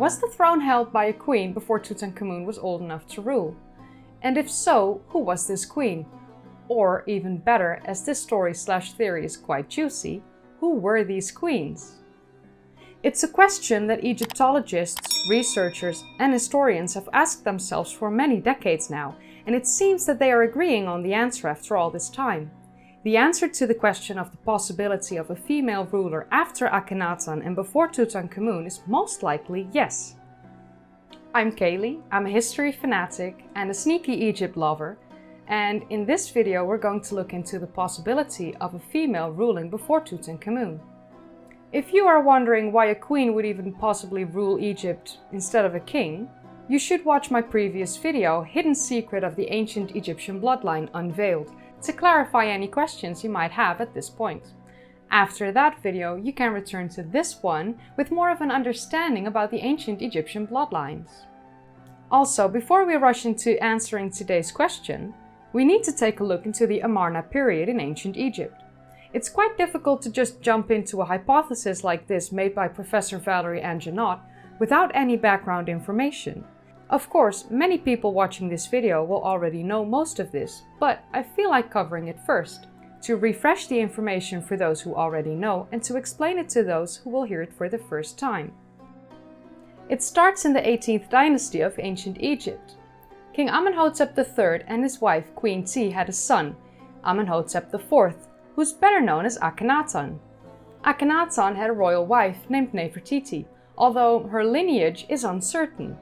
Was the throne held by a queen before Tutankhamun was old enough to rule? And if so, who was this queen? Or, even better, as this story/theory is quite juicy, who were these queens? It's a question that Egyptologists, researchers, and historians have asked themselves for many decades now, and it seems that they are agreeing on the answer after all this time. The answer to the question of the possibility of a female ruler after Akhenaten and before Tutankhamun is most likely yes. I'm Kaylee, I'm a history fanatic and a sneaky Egypt lover, and in this video we're going to look into the possibility of a female ruling before Tutankhamun. If you are wondering why a queen would even possibly rule Egypt instead of a king, you should watch my previous video, Hidden Secret of the Ancient Egyptian Bloodline Unveiled, to clarify any questions you might have at this point. After that video, you can return to this one with more of an understanding about the ancient Egyptian bloodlines. Also, before we rush into answering today's question, we need to take a look into the Amarna period in ancient Egypt. It's quite difficult to just jump into a hypothesis like this made by Professor Valerie Angenot without any background information. Of course, many people watching this video will already know most of this, but I feel like covering it first, to refresh the information for those who already know and to explain it to those who will hear it for the first time. It starts in the 18th dynasty of ancient Egypt. King Amenhotep III and his wife Queen Tiye had a son, Amenhotep IV, who's better known as Akhenaten. Akhenaten had a royal wife named Nefertiti, although her lineage is uncertain.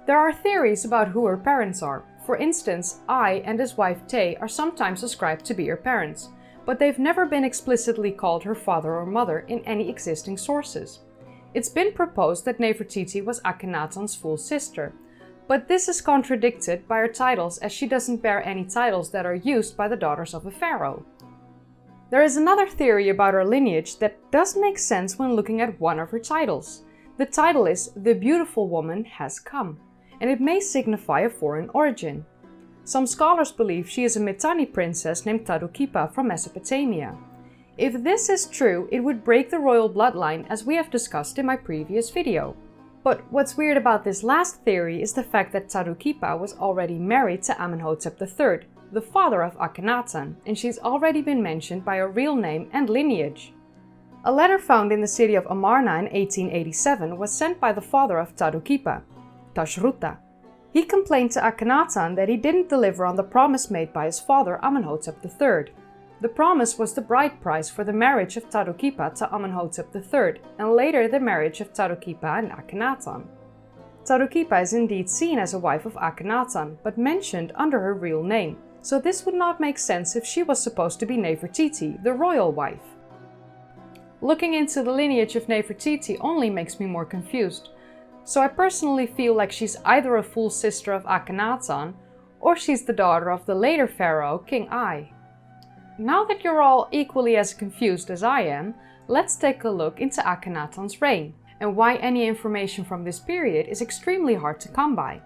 There are theories about who her parents are. For instance, I and his wife Tiye are sometimes ascribed to be her parents, but they've never been explicitly called her father or mother in any existing sources. It's been proposed that Nefertiti was Akhenaten's full sister, but this is contradicted by her titles as she doesn't bear any titles that are used by the daughters of a pharaoh. There is another theory about her lineage that does make sense when looking at one of her titles. The title is "The Beautiful Woman Has Come," and it may signify a foreign origin. Some scholars believe she is a Mitanni princess named Tutankhamun from Mesopotamia. If this is true, it would break the royal bloodline as we have discussed in my previous video. But what's weird about this last theory is the fact that Tutankhamun was already married to Amenhotep III, the father of Akhenaten, and she's already been mentioned by her real name and lineage. A letter found in the city of Amarna in 1887 was sent by the father of Tutankhamun, Tashruta. He complained to Akhenaten that he didn't deliver on the promise made by his father Amenhotep III. The promise was the bride price for the marriage of Tutankhamun to Amenhotep III, and later the marriage of Tutankhamun and Akhenaten. Tutankhamun is indeed seen as a wife of Akhenaten, but mentioned under her real name, so this would not make sense if she was supposed to be Nefertiti, the royal wife. Looking into the lineage of Nefertiti only makes me more confused, so I personally feel like she's either a full sister of Akhenaten, or she's the daughter of the later pharaoh, King Tiye. Now that you're all equally as confused as I am, let's take a look into Akhenaten's reign, and why any information from this period is extremely hard to come by.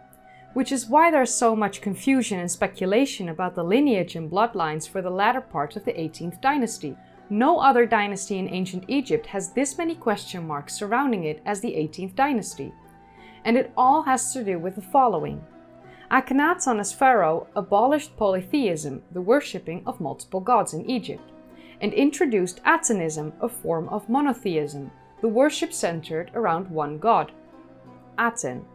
Which is why there's so much confusion and speculation about the lineage and bloodlines for the latter part of the 18th dynasty. No other dynasty in ancient Egypt has this many question marks surrounding it as the 18th dynasty. And it all has to do with the following. Akhenaten as pharaoh abolished polytheism, the worshipping of multiple gods in Egypt, and introduced Atenism, a form of monotheism, the worship centered around one god, Aten.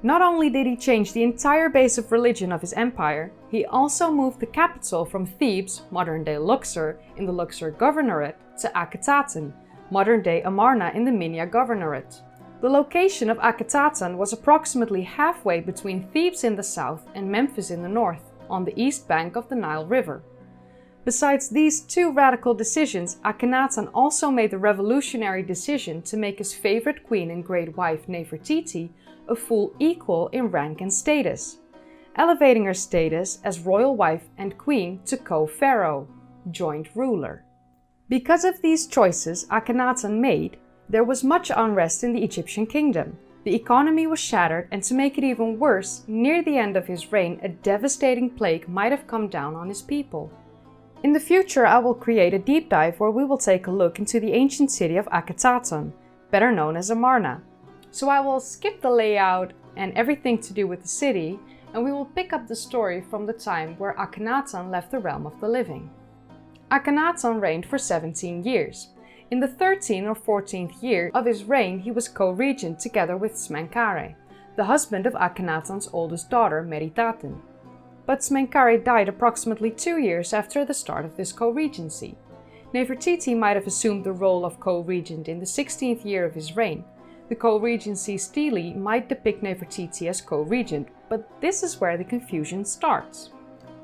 Not only did he change the entire base of religion of his empire, he also moved the capital from Thebes, modern-day Luxor, in the Luxor Governorate, to Akhenaten, modern-day Amarna in the Minya Governorate. The location of Akhenaten was approximately halfway between Thebes in the south and Memphis in the north, on the east bank of the Nile River. Besides these two radical decisions, Akhenaten also made the revolutionary decision to make his favorite queen and great wife Nefertiti a full equal in rank and status, elevating her status as royal wife and queen to co-pharaoh, joint ruler. Because of these choices Akhenaten made, there was much unrest in the Egyptian kingdom. The economy was shattered, and to make it even worse, near the end of his reign a devastating plague might have come down on his people. In the future I will create a deep dive where we will take a look into the ancient city of Akhenaten, better known as Amarna. So I will skip the layout and everything to do with the city, and we will pick up the story from the time where Akhenaten left the realm of the living. Akhenaten reigned for 17 years. In the 13th or 14th year of his reign, he was co-regent together with Smenkhare, the husband of Akhenaten's oldest daughter, Meritaten. But Smenkhare died approximately 2 years after the start of this co-regency. Nefertiti might have assumed the role of co-regent in the 16th year of his reign. The co-regency stele might depict Nefertiti as co-regent, but this is where the confusion starts.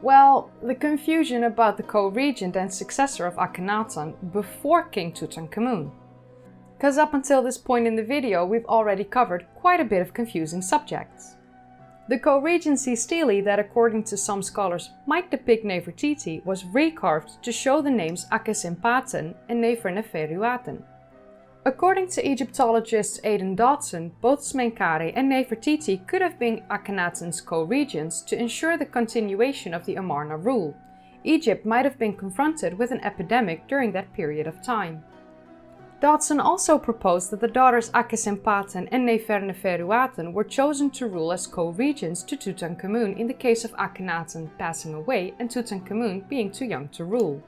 Well, the confusion about the co-regent and successor of Akhenaten before King Tutankhamun. Because up until this point in the video, we've already covered quite a bit of confusing subjects. The co-regency stele that, according to some scholars, might depict Nefertiti was recarved to show the names Akhenaten and Nefertiti. According to Egyptologist Aidan Dodson, both Smenkhare and Nefertiti could have been Akhenaten's co-regents to ensure the continuation of the Amarna rule. Egypt might have been confronted with an epidemic during that period of time. Dodson also proposed that the daughters Akhenaten and Nefertiti were chosen to rule as co-regents to Tutankhamun in the case of Akhenaten passing away and Tutankhamun being too young to rule.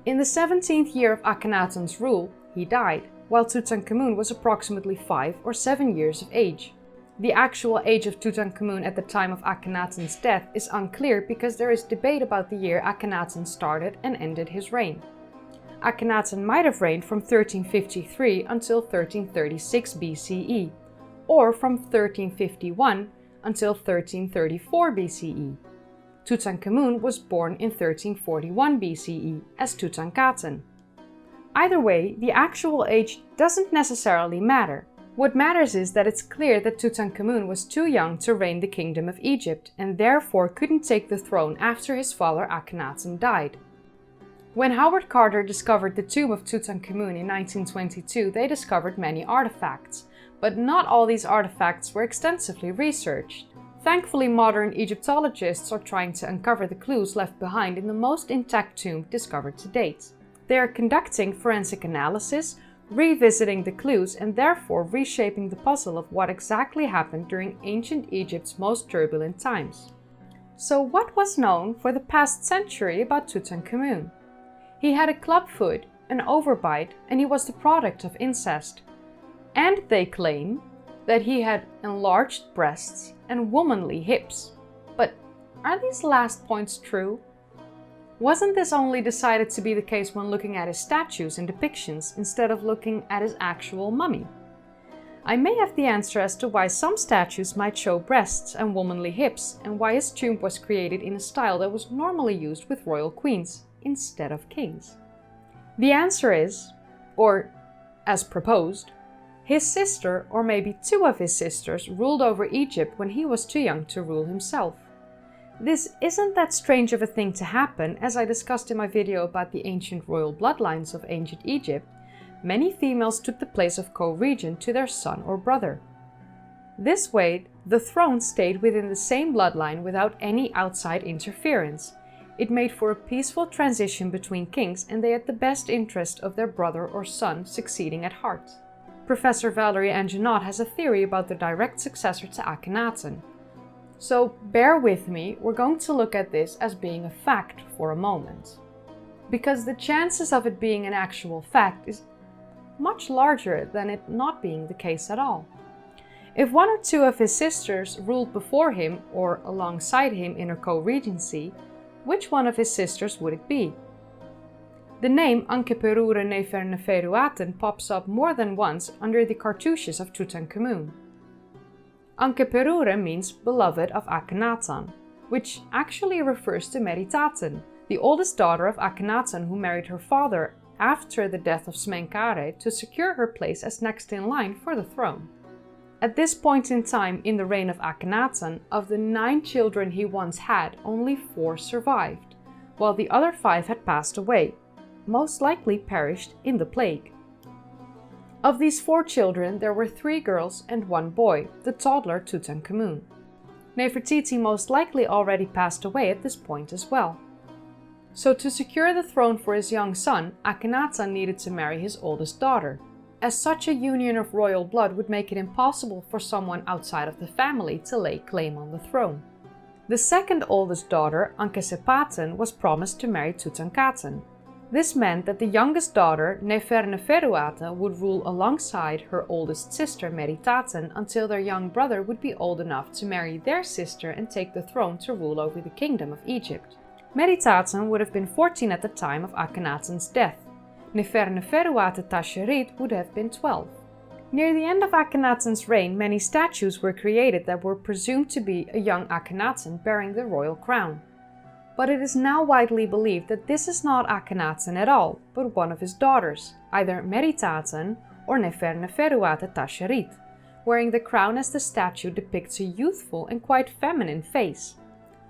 In the 17th year of Akhenaten's rule, he died, while Tutankhamun was approximately 5 or 7 years of age. The actual age of Tutankhamun at the time of Akhenaten's death is unclear because there is debate about the year Akhenaten started and ended his reign. Akhenaten might have reigned from 1353 until 1336 BCE, or from 1351 until 1334 BCE. Tutankhamun was born in 1341 BCE as Tutankhaten. Either way, the actual age doesn't necessarily matter. What matters is that it's clear that Tutankhamun was too young to reign the kingdom of Egypt and therefore couldn't take the throne after his father Akhenaten died. When Howard Carter discovered the tomb of Tutankhamun in 1922, they discovered many artifacts, but not all these artifacts were extensively researched. Thankfully, modern Egyptologists are trying to uncover the clues left behind in the most intact tomb discovered to date. They are conducting forensic analysis, revisiting the clues, and therefore reshaping the puzzle of what exactly happened during ancient Egypt's most turbulent times. So what was known for the past century about Tutankhamun? He had a clubfoot, an overbite, and he was the product of incest. And they claim that he had enlarged breasts and womanly hips. But are these last points true? Wasn't this only decided to be the case when looking at his statues and depictions instead of looking at his actual mummy? I may have the answer as to why some statues might show breasts and womanly hips, and why his tomb was created in a style that was normally used with royal queens instead of kings. The answer is, or as proposed, his sister, or maybe two of his sisters, ruled over Egypt when he was too young to rule himself. This isn't that strange of a thing to happen, as I discussed in my video about the ancient royal bloodlines of ancient Egypt. Many females took the place of co-regent to their son or brother. This way, the throne stayed within the same bloodline without any outside interference. It made for a peaceful transition between kings, and they had the best interest of their brother or son succeeding at heart. Professor Valerie Angenot has a theory about the direct successor to Akhenaten. So bear with me, we're going to look at this as being a fact for a moment. Because the chances of it being an actual fact is much larger than it not being the case at all. If one or two of his sisters ruled before him or alongside him in a co-regency, which one of his sisters would it be? The name Ankheperure Nefertiti pops up more than once under the cartouches of Tutankhamun. Ankheperure means beloved of Akhenaten, which actually refers to Meritaten, the oldest daughter of Akhenaten who married her father after the death of Smenkhare to secure her place as next in line for the throne. At this point in time in the reign of Akhenaten, of the 9 children he once had, only 4 survived, while the other 5 had passed away, most likely perished in the plague. Of these 4 children, there were 3 girls and 1 boy, the toddler Tutankhamun. Nefertiti most likely already passed away at this point as well. So to secure the throne for his young son, Akhenaten needed to marry his oldest daughter. as such a union of royal blood would make it impossible for someone outside of the family to lay claim on the throne. The second oldest daughter, Akhenaten, was promised to marry Tutankhaten. This meant that the youngest daughter, Nefertiti, would rule alongside her oldest sister Meritaten until their young brother would be old enough to marry their sister and take the throne to rule over the kingdom of Egypt. Meritaten would have been 14 at the time of Akhenaten's death. Nefertiti would have been 12. Near the end of Akhenaten's reign, many statues were created that were presumed to be a young Akhenaten bearing the royal crown. But it is now widely believed that this is not Akhenaten at all, but one of his daughters, either Meritaten or Nefertiti, wearing the crown as the statue depicts a youthful and quite feminine face.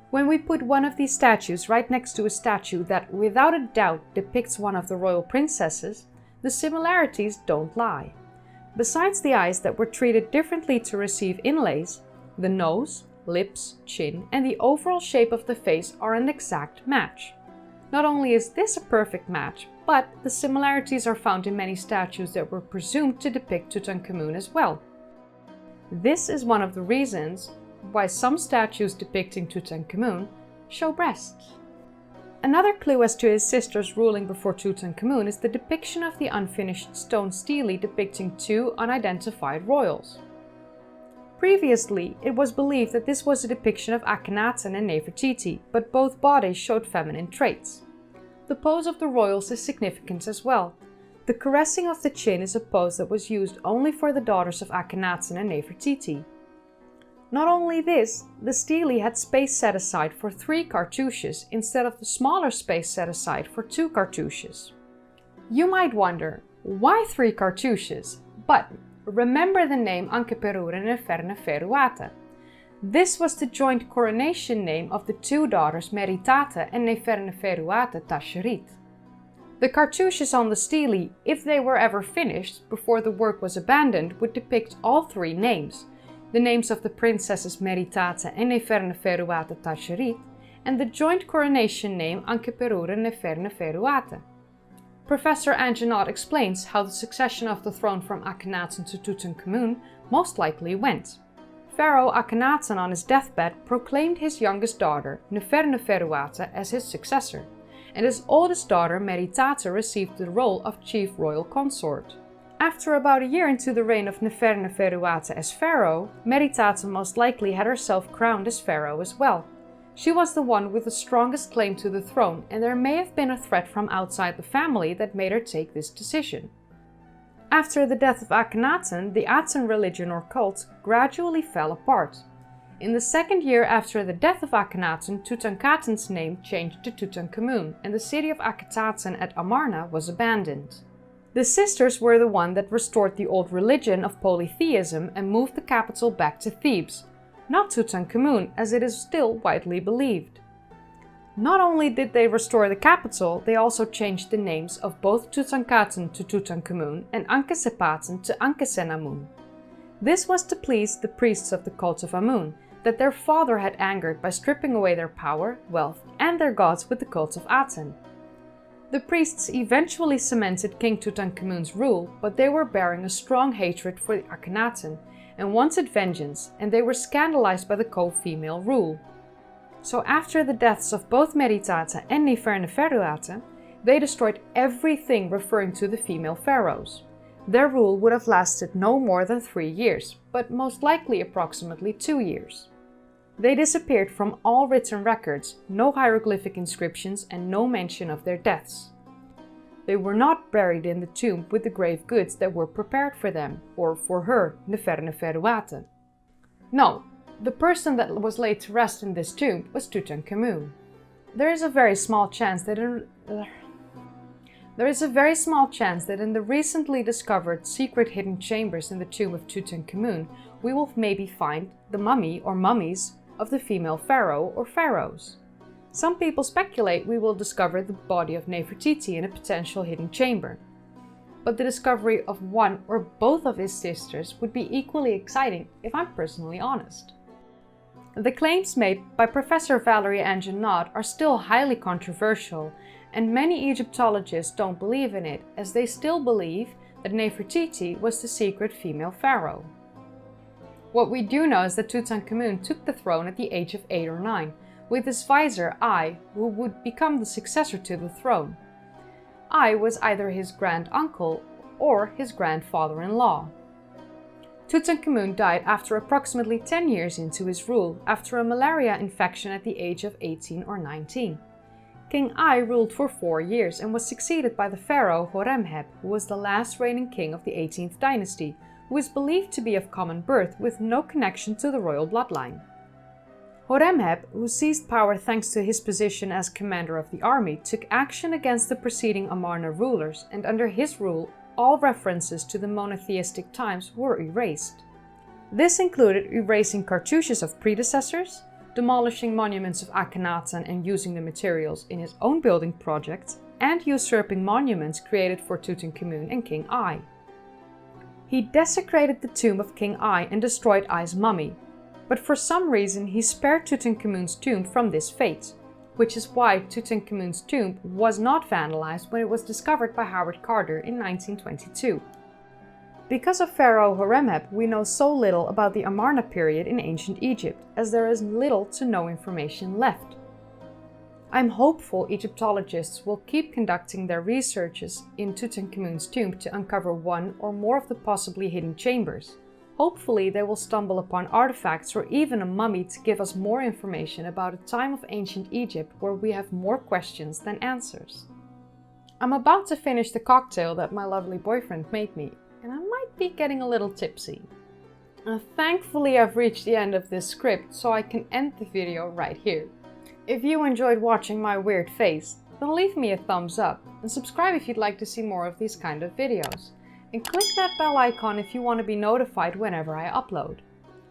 When we put one of these statues right next to a statue that without a doubt depicts one of the royal princesses, the similarities don't lie. Besides the eyes that were treated differently to receive inlays, the nose, lips, chin, and the overall shape of the face are an exact match. Not only is this a perfect match, but the similarities are found in many statues that were presumed to depict Tutankhamun as well. This is one of the reasons why some statues depicting Tutankhamun show breasts. Another clue as to his sisters ruling before Tutankhamun is the depiction of the unfinished stone stele depicting two unidentified royals. Previously, it was believed that this was a depiction of Akhenaten and Nefertiti, but both bodies showed feminine traits. The pose of the royals is significant as well. The caressing of the chin is a pose that was used only for the daughters of Akhenaten and Nefertiti. Not only this, the stele had space set aside for 3 cartouches instead of the smaller space set aside for 2 cartouches. You might wonder, why 3 cartouches? But remember the name Ankeperure Nefertiti. This was the joint coronation name of the 2 daughters Meritate and Nefertiti. The cartouches on the stele, if they were ever finished before the work was abandoned, would depict all 3 names. The names of the princesses Meritate and Nefertiti, and the joint coronation name Ankeperure Nefertiti. Professor Amenhotep explains how the succession of the throne from Akhenaten to Tutankhamun most likely went. Pharaoh Akhenaten on his deathbed proclaimed his youngest daughter, Nefertiti, as his successor, and his oldest daughter Meritate received the role of chief royal consort. After about a year into the reign of Nefertiti as pharaoh, Meritate most likely had herself crowned as pharaoh as well. She was the one with the strongest claim to the throne, and there may have been a threat from outside the family that made her take this decision. After the death of Akhenaten, the Aten religion or cult gradually fell apart. In the 2nd year after the death of Akhenaten, Tutankhaten's name changed to Tutankhamun, and the city of Akhenaten at Amarna was abandoned. The sisters were the one that restored the old religion of polytheism and moved the capital back to Thebes, not Tutankhamun, as it is still widely believed. Not only did they restore the capital, they also changed the names of both Tutankhaten to Tutankhamun and Ankhesepaten to Ankhesenamun. This was to please the priests of the cult of Amun, that their father had angered by stripping away their power, wealth, and their gods with the cult of Aten. The priests eventually cemented King Tutankhamun's rule, but they were bearing a strong hatred for Akhenaten and wanted vengeance, and they were scandalized by the co-female rule. So after the deaths of both Meritate and Nefertiti, they destroyed everything referring to the female pharaohs. Their rule would have lasted no more than 3 years, but most likely approximately 2 years. They disappeared from all written records, no hieroglyphic inscriptions, and no mention of their deaths. They were not buried in the tomb with the grave goods that were prepared for them, or for her, Nefertiti. No, the person that was laid to rest in this tomb was Tutankhamun. There is a very small chance that in the recently discovered secret hidden chambers in the tomb of Tutankhamun, we will maybe find the mummy or mummies of the female pharaoh or pharaohs. Some people speculate we will discover the body of Nefertiti in a potential hidden chamber. But the discovery of one or both of his sisters would be equally exciting if I'm personally honest. The claims made by Professor Valerie Amenhotep are still highly controversial, and many Egyptologists don't believe in it, as they still believe that Nefertiti was the secret female pharaoh. What we do know is that Tutankhamun took the throne at the age of 8 or 9, with his vizier Ai, who would become the successor to the throne. Ai was either his grand-uncle or his grandfather-in-law. Tutankhamun died after approximately 10 years into his rule, after a malaria infection at the age of 18 or 19. King Ai ruled for 4 years and was succeeded by the pharaoh Horemheb, who was the last reigning king of the 18th dynasty, who is believed to be of common birth with no connection to the royal bloodline. Horemheb, who seized power thanks to his position as commander of the army, took action against the preceding Amarna rulers, and under his rule, all references to the monotheistic times were erased. This included erasing cartouches of predecessors, demolishing monuments of Akhenaten and using the materials in his own building projects, and usurping monuments created for Tutankhamun and King Ai. He desecrated the tomb of King Ai and destroyed Ai's mummy, but for some reason he spared Tutankhamun's tomb from this fate, which is why Tutankhamun's tomb was not vandalized when it was discovered by Howard Carter in 1922. Because of Pharaoh Horemheb, we know so little about the Amarna period in ancient Egypt, as there is little to no information left. I'm hopeful Egyptologists will keep conducting their researches in Tutankhamun's tomb to uncover one or more of the possibly hidden chambers. Hopefully they will stumble upon artifacts or even a mummy to give us more information about a time of ancient Egypt where we have more questions than answers. I'm about to finish the cocktail that my lovely boyfriend made me, and I might be getting a little tipsy. Thankfully I've reached the end of this script, so I can end the video right here. If you enjoyed watching my weird face, then leave me a thumbs up and subscribe if you'd like to see more of these kind of videos. And click that bell icon if you want to be notified whenever I upload.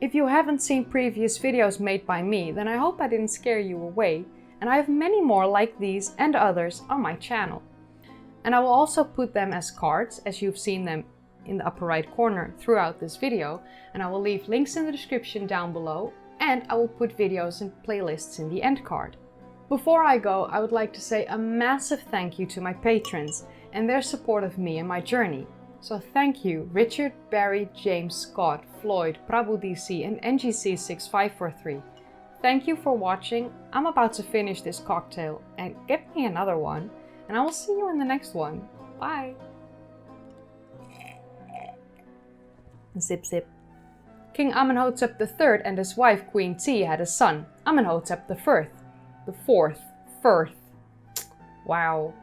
If you haven't seen previous videos made by me, then I hope I didn't scare you away, and I have many more like these and others on my channel. And I will also put them as cards, as you've seen them in the upper right corner throughout this video, and I will leave links in the description down below, and I will put videos and playlists in the end card. Before I go, I would like to say a massive thank you to my patrons and their support of me and my journey. So thank you Richard, Barry, James, Scott, Floyd, Prabhu DC and NGC6543. Thank you for watching. I'm about to finish this cocktail and get me another one, and I will see you in the next one. Bye! Zip zip. King Amenhotep III and his wife Queen Tiye had a son, Amenhotep IV. The fourth. Wow.